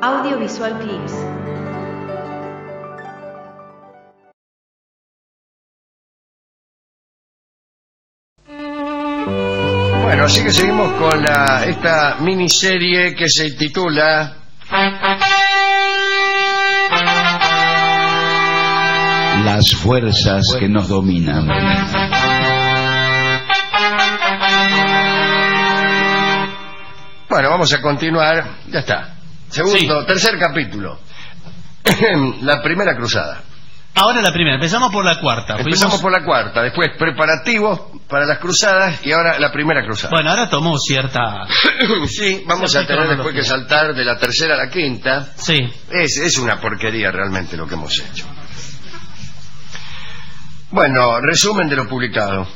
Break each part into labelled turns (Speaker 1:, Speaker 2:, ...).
Speaker 1: Audiovisual Clips.
Speaker 2: Bueno, así que seguimos con esta miniserie que se titula
Speaker 3: Las fuerzas que nos dominan.
Speaker 2: Bueno, vamos a continuar. Ya está. Tercer capítulo. La primera cruzada.
Speaker 4: Ahora la primera, empezamos por la cuarta.
Speaker 2: Empezamos por la cuarta, después preparativos para las cruzadas y ahora la primera cruzada.
Speaker 4: Bueno, ahora tomó cierta...
Speaker 2: Sí, vamos a tener después que saltar de la tercera a la quinta.
Speaker 4: Sí.
Speaker 2: Es una porquería realmente lo que hemos hecho. Bueno, resumen de lo publicado.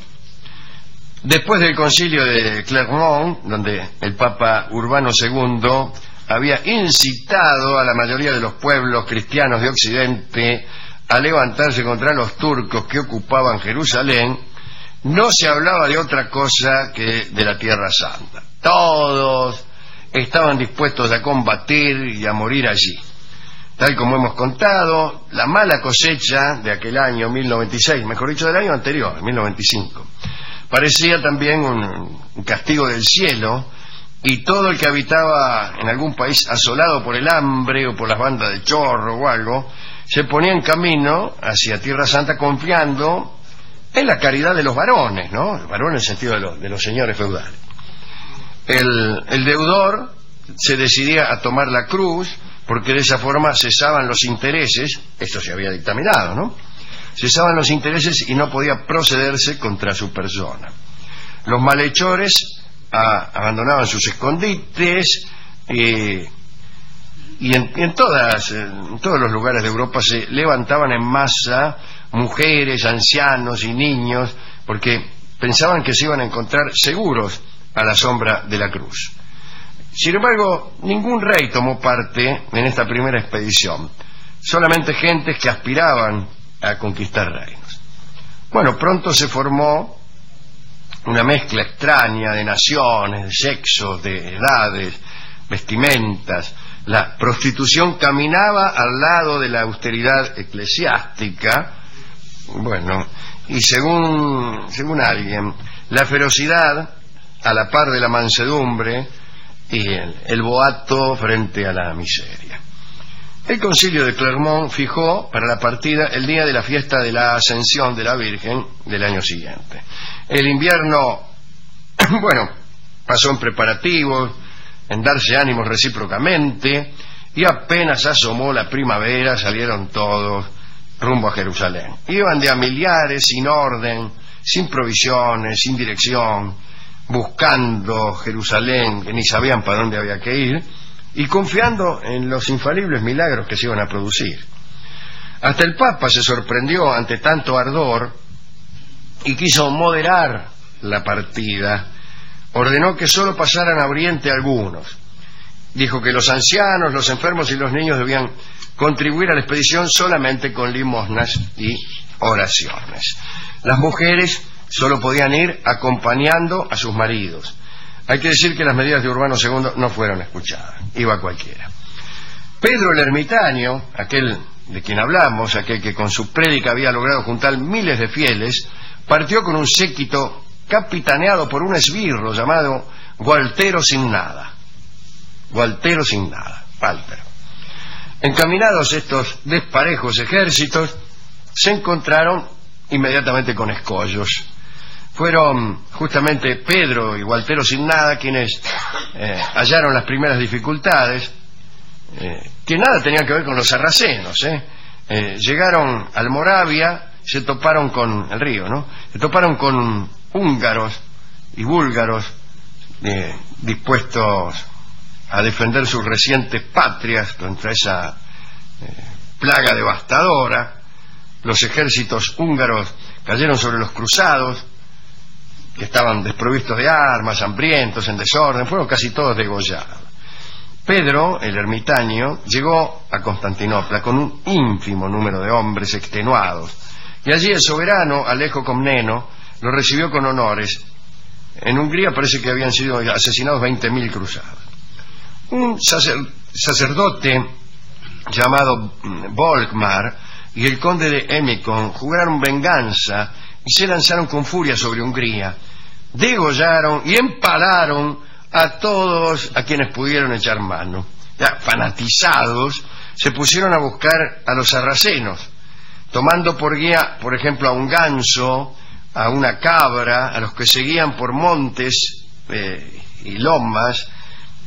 Speaker 2: Después del concilio de Clermont, donde el Papa Urbano II había incitado a la mayoría de los pueblos cristianos de Occidente a levantarse contra los turcos que ocupaban Jerusalén, no se hablaba de otra cosa que de la Tierra Santa. Todos estaban dispuestos a combatir y a morir allí. Tal como hemos contado, la mala cosecha de aquel año 1096, mejor dicho del año anterior, 1095, parecía también un castigo del cielo, y todo el que habitaba en algún país asolado por el hambre o por las bandas de chorro o algo, se ponía en camino hacia Tierra Santa confiando en la caridad de los varones, ¿no? Los varones en el sentido de los señores feudales. El deudor se decidía a tomar la cruz porque de esa forma cesaban los intereses, esto se había dictaminado, ¿no? Cesaban los intereses y no podía procederse contra su persona. Los malhechores abandonaban sus escondites y en todos los lugares de Europa se levantaban en masa mujeres, ancianos y niños porque pensaban que se iban a encontrar seguros a la sombra de la cruz. Sin embargo, ningún rey tomó parte en esta primera expedición, solamente gentes que aspiraban a conquistar reinos. Bueno, pronto se formó una mezcla extraña de naciones, de sexos, de edades, vestimentas. La prostitución caminaba al lado de la austeridad eclesiástica. Bueno, y según alguien, la ferocidad a la par de la mansedumbre y el boato frente a la miseria. El concilio de Clermont fijó para la partida el día de la fiesta de la Ascensión de la Virgen del año siguiente. El invierno, bueno, pasó en preparativos, en darse ánimos recíprocamente, y apenas asomó la primavera salieron todos rumbo a Jerusalén. Iban de a millares, sin orden, sin provisiones, sin dirección, buscando Jerusalén, que ni sabían para dónde había que ir, y confiando en los infalibles milagros que se iban a producir. Hasta el Papa se sorprendió ante tanto ardor y quiso moderar la partida. Ordenó que solo pasaran a Oriente algunos. Dijo que los ancianos, los enfermos y los niños debían contribuir a la expedición solamente con limosnas y oraciones. Las mujeres solo podían ir acompañando a sus maridos. Hay que decir que las medidas de Urbano II no fueron escuchadas. Iba cualquiera. Pedro el Ermitaño, aquel de quien hablamos, aquel que con su prédica había logrado juntar miles de fieles, partió con un séquito capitaneado por un esbirro llamado Gualtero sin nada. Gualtero sin nada, Walter. Encaminados estos desparejos ejércitos, se encontraron inmediatamente con escollos. Fueron justamente Pedro y Gualtero sin nada quienes hallaron las primeras dificultades, que nada tenían que ver con los sarracenos. Llegaron al Moravia, se toparon con el río, ¿no? Se toparon con húngaros y búlgaros dispuestos a defender sus recientes patrias contra esa plaga devastadora. Los ejércitos húngaros cayeron sobre los cruzados, que estaban desprovistos de armas, hambrientos, en desorden, fueron casi todos degollados. Pedro, el ermitaño, llegó a Constantinopla con un ínfimo número de hombres extenuados, y allí el soberano, Alejo Comneno, lo recibió con honores, en Hungría parece que habían sido asesinados 20.000 cruzados. Un sacerdote llamado Volkmar y el conde de Emmikon juraron venganza y se lanzaron con furia sobre Hungría. Degollaron y empalaron a todos a quienes pudieron echar mano. Ya fanatizados, se pusieron a buscar a los sarracenos, tomando por guía, por ejemplo, a un ganso, a una cabra, a los que seguían por montes y lomas.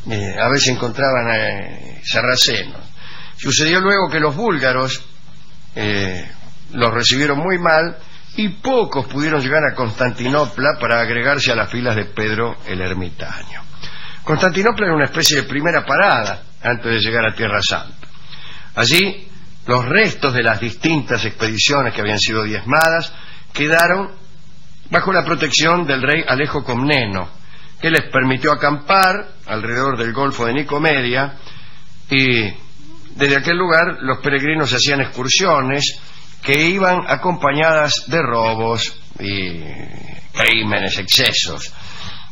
Speaker 2: A veces encontraban sarracenos. Sucedió luego que los búlgaros los recibieron muy mal y pocos pudieron llegar a Constantinopla para agregarse a las filas de Pedro el Ermitaño. Constantinopla era una especie de primera parada antes de llegar a Tierra Santa. Allí los restos de las distintas expediciones que habían sido diezmadas quedaron bajo la protección del rey Alejo Comneno, que les permitió acampar alrededor del Golfo de Nicomedia, y desde aquel lugar los peregrinos hacían excursiones que iban acompañadas de robos y crímenes, excesos.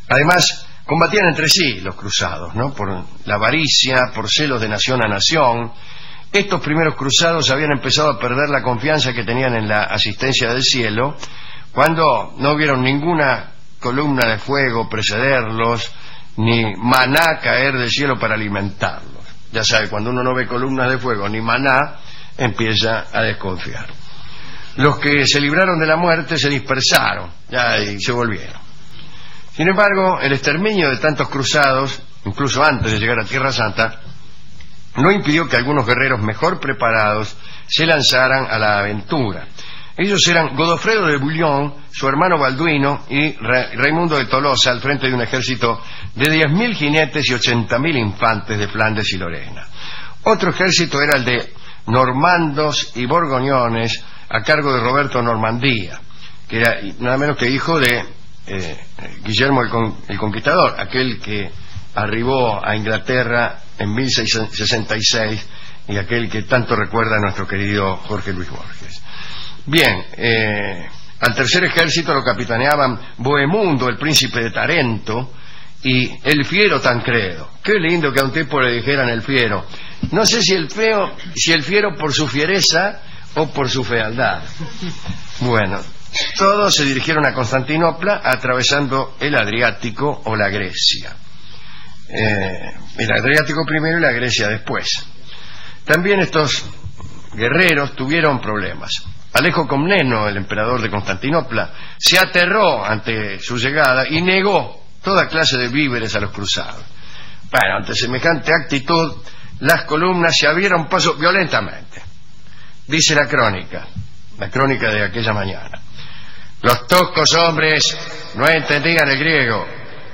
Speaker 2: Además, combatían entre sí los cruzados, ¿no? Por la avaricia, por celos de nación a nación. Estos primeros cruzados habían empezado a perder la confianza que tenían en la asistencia del cielo cuando no vieron ninguna columna de fuego precederlos, ni maná caer del cielo para alimentarlos. Ya sabe, cuando uno no ve columnas de fuego ni maná, empieza a desconfiar. Los que se libraron de la muerte se dispersaron y se volvieron. Sin embargo, el exterminio de tantos cruzados, incluso antes de llegar a Tierra Santa, no impidió que algunos guerreros mejor preparados se lanzaran a la aventura. Ellos eran Godofredo de Bouillon, su hermano Balduino y Raimundo de Tolosa, al frente de un ejército de 10.000 jinetes y 80.000 infantes de Flandes y Lorena. Otro ejército era el de normandos y borgoñones, a cargo de Roberto Normandía, que era nada menos que hijo de Guillermo el Conquistador, aquel que arribó a Inglaterra en 1666 y aquel que tanto recuerda a nuestro querido Jorge Luis Borges. Bien, al tercer ejército lo capitaneaban Bohemundo, el príncipe de Tarento, y el fiero Tancredo. Qué lindo que a un tipo le dijeran el fiero. No sé si el fiero por su fiereza o por su fealdad. Bueno, todos se dirigieron a Constantinopla atravesando el Adriático o la Grecia. El Adriático primero y la Grecia después. También estos guerreros tuvieron problemas. Alejo Comneno, el emperador de Constantinopla, se aterró ante su llegada y negó toda clase de víveres a los cruzados. Bueno, ante semejante actitud, las columnas se abrieron paso violentamente. Dice la crónica de aquella mañana: los toscos hombres no entendían el griego,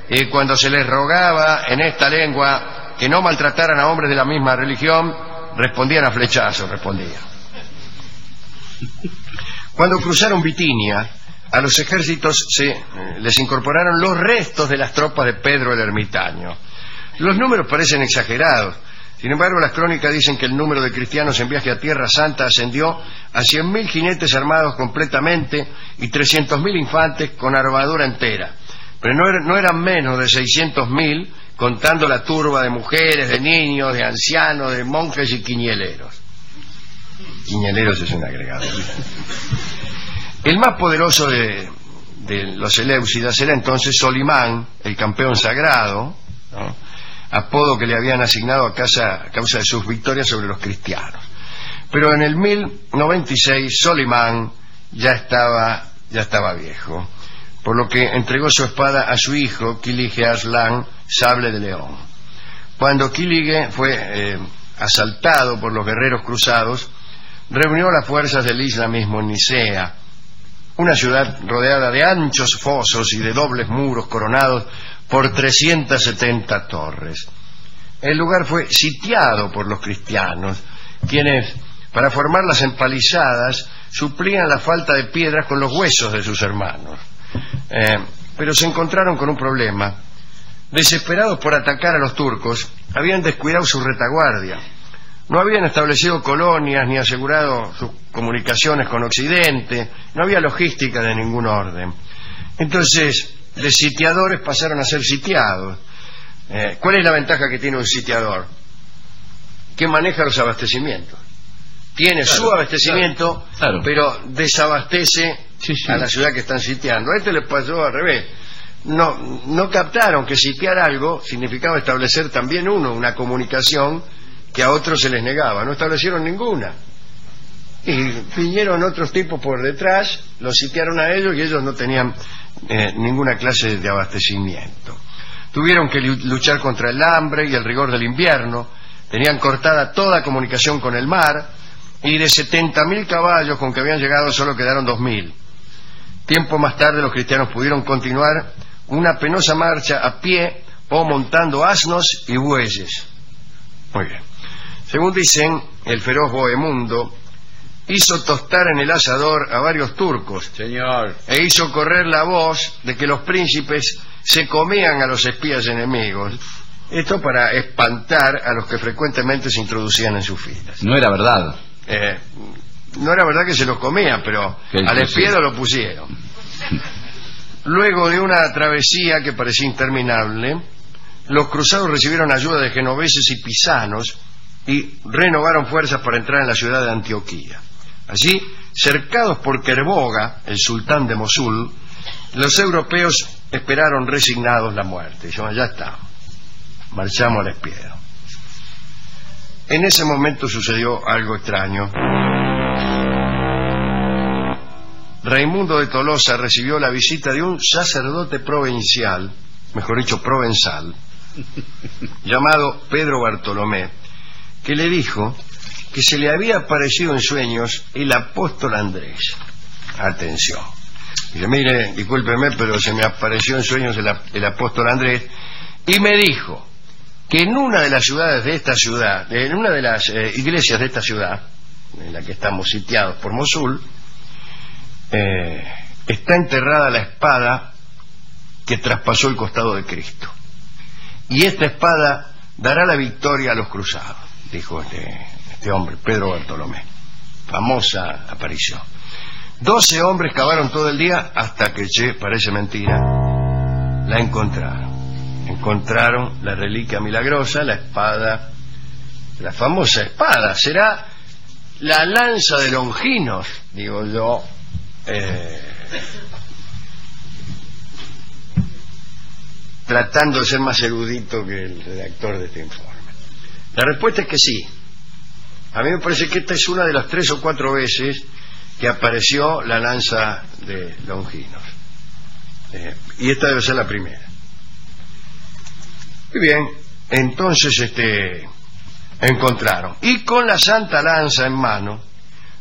Speaker 2: y cuando se les rogaba en esta lengua que no maltrataran a hombres de la misma religión, respondían a flechazos, Cuando cruzaron Bitinia, a los ejércitos les incorporaron los restos de las tropas de Pedro el Ermitaño. Los números parecen exagerados. Sin embargo, las crónicas dicen que el número de cristianos en viaje a Tierra Santa ascendió a 100.000 jinetes armados completamente y 300.000 infantes con armadura entera. Pero no eran menos de 600.000, contando la turba de mujeres, de niños, de ancianos, de monjes y quiñeleros. Quiñeleros es un agregado. El más poderoso de los eleusidas era entonces Solimán, el campeón sagrado, ¿no? Apodo que le habían asignado a causa de sus victorias sobre los cristianos. Pero en el 1096 Solimán ya estaba viejo, por lo que entregó su espada a su hijo Kilige Arslan, Sable de León. Cuando Kilige fue asaltado por los guerreros cruzados, reunió las fuerzas del islamismo en Nicea, una ciudad rodeada de anchos fosos y de dobles muros coronados por 370 torres. El lugar fue sitiado por los cristianos, quienes, para formar las empalizadas, suplían la falta de piedras con los huesos de sus hermanos. Pero se encontraron con un problema. Desesperados por atacar a los turcos, habían descuidado su retaguardia. No habían establecido colonias ni asegurado sus comunicaciones con Occidente. No había logística de ningún orden. Entonces, de sitiadores pasaron a ser sitiados. ¿Cuál es la ventaja que tiene un sitiador? Que maneja los abastecimientos. Tiene su abastecimiento, pero desabastece a la ciudad que están sitiando. A este le pasó al revés. No captaron que sitiar algo significaba establecer también una comunicación que a otros se les negaba. No establecieron ninguna. Y vinieron otros tipos por detrás, los sitiaron a ellos y ellos no tenían ninguna clase de abastecimiento. Tuvieron que luchar contra el hambre y el rigor del invierno. Tenían cortada toda comunicación con el mar y de 70.000 caballos con que habían llegado solo quedaron 2.000. Tiempo más tarde los cristianos pudieron continuar una penosa marcha a pie o montando asnos y bueyes. Muy bien. Según dicen, el feroz Bohemundo hizo tostar en el asador a varios turcos,
Speaker 3: señor,
Speaker 2: e hizo correr la voz de que los príncipes se comían a los espías enemigos. Esto para espantar a los que frecuentemente se introducían en sus filas.
Speaker 3: No era verdad.
Speaker 2: No era verdad que se los comían, pero al espía lo pusieron. Luego de una travesía que parecía interminable, los cruzados recibieron ayuda de genoveses y pisanos y renovaron fuerzas para entrar en la ciudad de Antioquía. Allí, cercados por Kerboga, el sultán de Mosul, los europeos esperaron resignados la muerte. Dijeron, ya está, marchamos al Espiero. En ese momento sucedió algo extraño. Raimundo de Tolosa recibió la visita de un sacerdote provincial, mejor dicho provenzal, llamado Pedro Bartolomé, que le dijo que se le había aparecido en sueños el apóstol Andrés. Atención. Dice, mire, discúlpeme, pero se me apareció en sueños el apóstol Andrés y me dijo que en una de las ciudades de esta ciudad, en una de las iglesias de esta ciudad, en la que estamos sitiados por Mosul, está enterrada la espada que traspasó el costado de Cristo. Y esta espada dará la victoria a los cruzados, dijo este hombre, Pedro Bartolomé. Famosa aparición. 12 hombres cavaron todo el día hasta que, parece mentira, la encontraron. Encontraron la reliquia milagrosa, la espada, la famosa espada. Será la lanza de Longinos, digo yo. Tratando de ser más erudito que el redactor de este informe. La respuesta es que sí. A mí me parece que esta es una de las 3 o 4 veces que apareció la lanza de Longinos, y esta debe ser la primera. Muy bien, entonces encontraron, y con la santa lanza en mano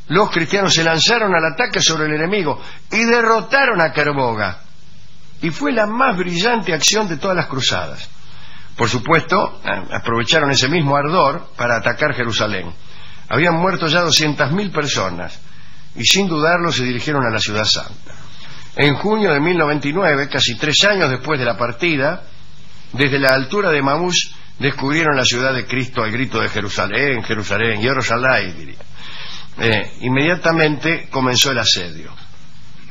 Speaker 2: los cristianos se lanzaron al ataque sobre el enemigo y derrotaron a Kerboga, y fue la más brillante acción de todas las cruzadas. Por supuesto, aprovecharon ese mismo ardor para atacar Jerusalén. Habían muerto ya 200.000 personas y sin dudarlo se dirigieron a la ciudad santa. En junio de 1099, casi 3 años después de la partida, desde la altura de Mamús descubrieron la ciudad de Cristo al grito de Jerusalén, Jerusalén, Jerusalén, diría. Inmediatamente comenzó el asedio.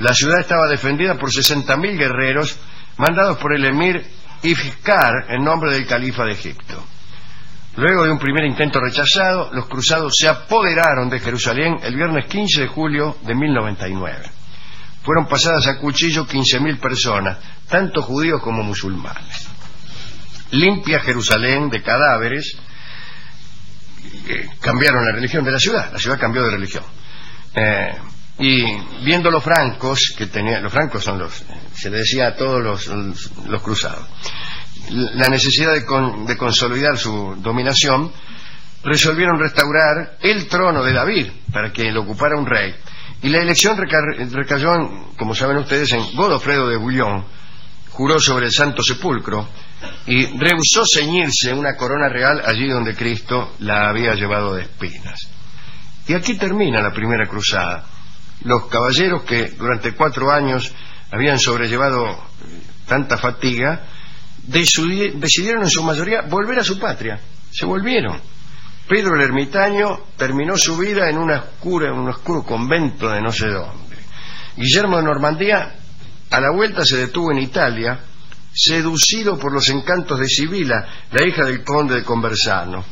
Speaker 2: La ciudad estaba defendida por 60.000 guerreros mandados por el emir Ifkar en nombre del califa de Egipto. Luego de un primer intento rechazado, los cruzados se apoderaron de Jerusalén el viernes 15 de julio de 1099. Fueron pasadas a cuchillo 15.000 personas, tanto judíos como musulmanes. Limpia Jerusalén de cadáveres, cambiaron la religión de la ciudad cambió de religión. Y viendo los francos que tenían, los francos son se le decía a todos los cruzados, la necesidad de consolidar su dominación, resolvieron restaurar el trono de David para que lo ocupara un rey, y la elección recayó, como saben ustedes, en Godofredo de Bouillon. Juró sobre el Santo Sepulcro y rehusó ceñirse una corona real allí donde Cristo la había llevado de espinas. Y aquí termina la primera cruzada. Los caballeros que durante 4 años habían sobrellevado tanta fatiga decidieron en su mayoría volver a su patria. Se volvieron. Pedro el Ermitaño terminó su vida en un oscuro convento de no sé dónde. Guillermo de Normandía A la vuelta se detuvo en Italia, seducido por los encantos de Sibila, la hija del conde de Conversano.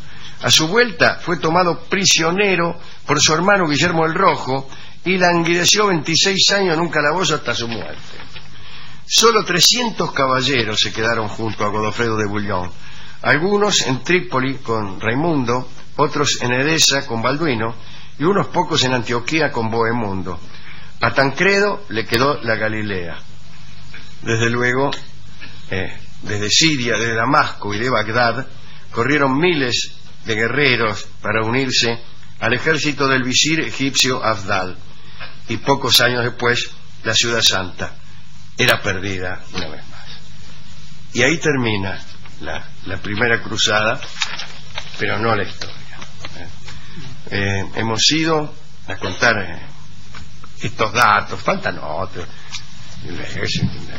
Speaker 2: A su vuelta fue tomado prisionero por su hermano Guillermo el Rojo y languideció 26 años en un calabozo hasta su muerte. Solo 300 caballeros se quedaron junto a Godofredo de Bouillon, algunos en Trípoli con Raimundo, otros en Edesa con Balduino y unos pocos en Antioquía con Bohemundo. A Tancredo le quedó la Galilea. Desde luego, desde Siria, desde Damasco y de Bagdad, corrieron miles de guerreros para unirse al ejército del visir egipcio Abdal, y pocos años después la ciudad santa era perdida una vez más. Y ahí termina la primera cruzada, pero no la historia. Hemos ido a contar estos datos, faltan otros. Es una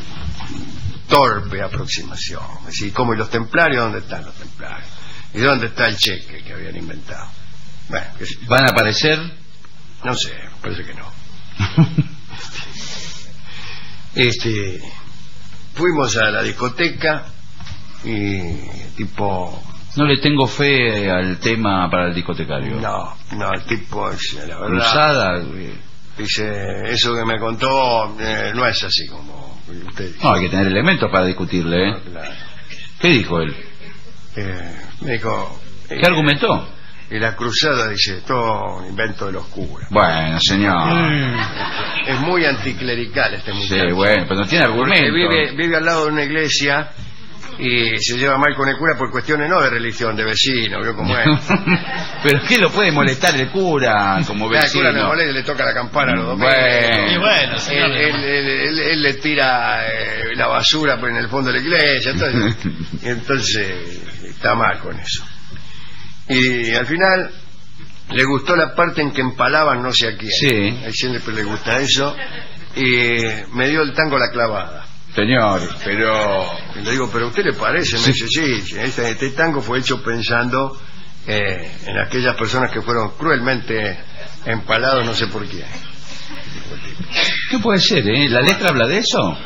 Speaker 2: torpe aproximación. Es decir, ¿cómo? ¿Y los templarios? ¿Dónde están los templarios? ¿Y dónde está el cheque que habían inventado? Bueno,
Speaker 3: ¿van a aparecer?
Speaker 2: No sé, parece que no. Fuimos a la discoteca y tipo...
Speaker 3: No le tengo fe al tema para el discotecario.
Speaker 2: No, el tipo es, la verdad...
Speaker 3: Cruzada...
Speaker 2: Dice, eso que me contó no es así como usted dice.
Speaker 3: No, hay que tener elementos para discutirle, ¿eh?
Speaker 2: No, claro.
Speaker 3: ¿Qué dijo él?
Speaker 2: Me dijo...
Speaker 3: ¿Qué argumentó?
Speaker 2: Y la cruzada, dice, todo un invento de los curas.
Speaker 3: Bueno, señor.
Speaker 2: Es muy anticlerical este muchacho.
Speaker 3: Sí, bueno, pero no tiene argumento.
Speaker 2: Vive al lado de una iglesia y se lleva mal con el cura por cuestiones no de religión, de vecino, ¿vio cómo es?
Speaker 3: ¿Pero qué lo puede molestar el cura como vecino?
Speaker 2: El cura no molesta, le toca la campana a los domingos.
Speaker 4: Y bueno, señor.
Speaker 2: Él le tira la basura en el fondo de la iglesia, entonces está mal con eso. Y al final le gustó la parte en que empalaban no sé a quién.
Speaker 3: Sí.
Speaker 2: A él siempre le gusta eso. Y me dio el tango La Clavada.
Speaker 3: Señor, pero...
Speaker 2: Y le digo, ¿pero a usted le parece? Me dice, sí, este tango fue hecho pensando en aquellas personas que fueron cruelmente empalados no sé por quién.
Speaker 3: ¿Qué puede ser, eh? ¿La letra habla de eso?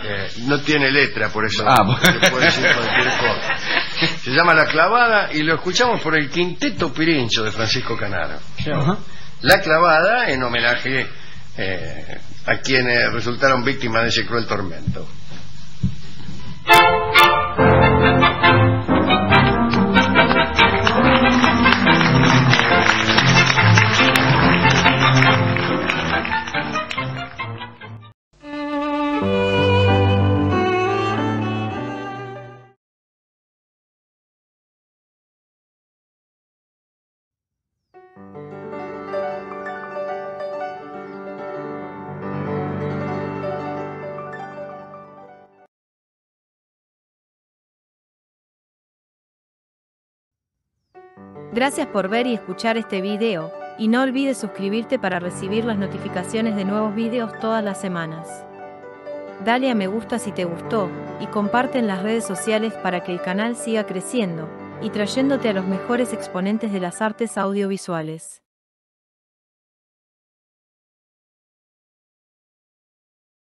Speaker 2: No tiene letra, por eso
Speaker 3: bueno.
Speaker 2: le puedo decir cualquier cosa. Se llama La Clavada y lo escuchamos por el Quinteto Pirincho de Francisco Canaro. La Clavada en homenaje a quienes resultaron víctimas de ese cruel tormento.
Speaker 1: Gracias por ver y escuchar este video, y no olvides suscribirte para recibir las notificaciones de nuevos videos todas las semanas. Dale a me gusta si te gustó, y comparte en las redes sociales para que el canal siga creciendo, y trayéndote a los mejores exponentes de las artes audiovisuales.